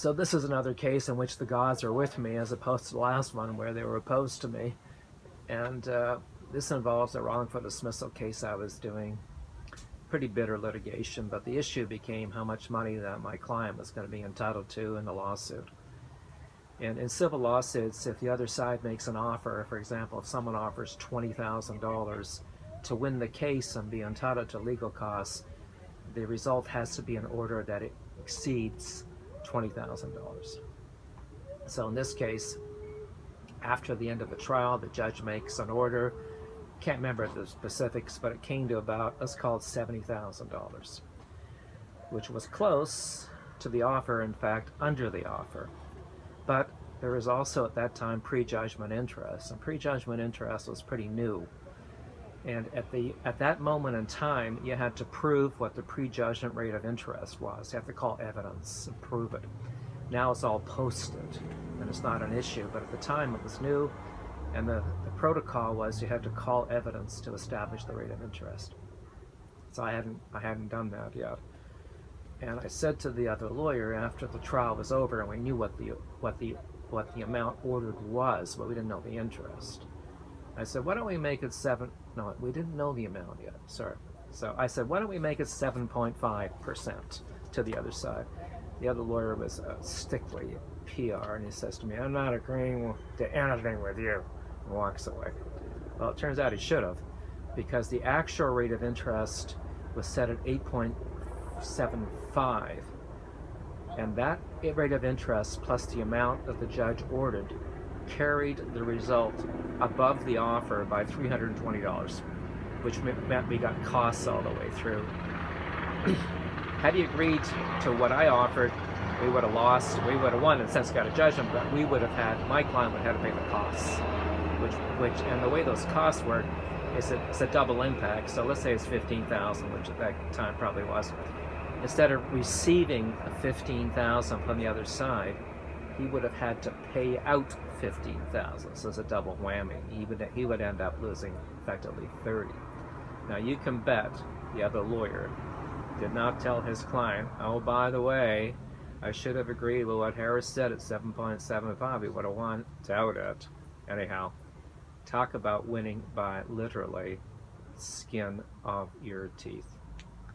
So this is another case in which the gods are with me, as opposed to the last one where they were opposed to me. And this involves a wrongful dismissal case I was doing. Pretty bitter litigation, but the issue became how much money that my client was going to be entitled to in the lawsuit. And in civil lawsuits, if the other side makes an offer, for example, if someone offers $20,000 to win the case and be entitled to legal costs, the result has to be an order that it exceeds $20,000. So in this case, after the end of the trial, the judge makes an order. Can't remember the specifics, but it came to about, let's call it $70,000, which was close to the offer, in fact, under the offer. But there was also at that time prejudgment interest, and prejudgment interest was pretty new. And at that moment in time, you had to prove what the prejudgment rate of interest was. You have to call evidence and prove it. Now it's all posted, and it's not an issue, but at the time it was new, and the protocol was you had to call evidence to establish the rate of interest. So I hadn't done that yet. And I said to the other lawyer after the trial was over, and we knew what the amount ordered was, but we didn't know the interest. I said, why don't we make it no, we didn't know the amount yet, sorry. So I said, why don't we make it 7.5% to the other side? The other lawyer was stickly PR, and he says to me, I'm not agreeing to anything with you, and walks away. Well, it turns out he should have, because the actual rate of interest was set at 8.75, and that rate of interest plus the amount that the judge ordered carried the result above the offer by $320, which meant we got costs all the way through. Had he agreed to what I offered, we would have lost. We would have won, in a sense, got a judgment, but my client would have had to pay the costs. And the way those costs work is it's a double impact. So let's say it's $15,000, which at that time probably was. Instead of receiving $15,000 from the other side, he would have had to pay out $15,000. So it's a double whammy. He would end up losing effectively $30,000. Now you can bet the other lawyer did not tell his client, oh, by the way, I should have agreed with what Harris said at 7.75. He would have won. Doubt it. Anyhow, talk about winning by literally skin of your teeth.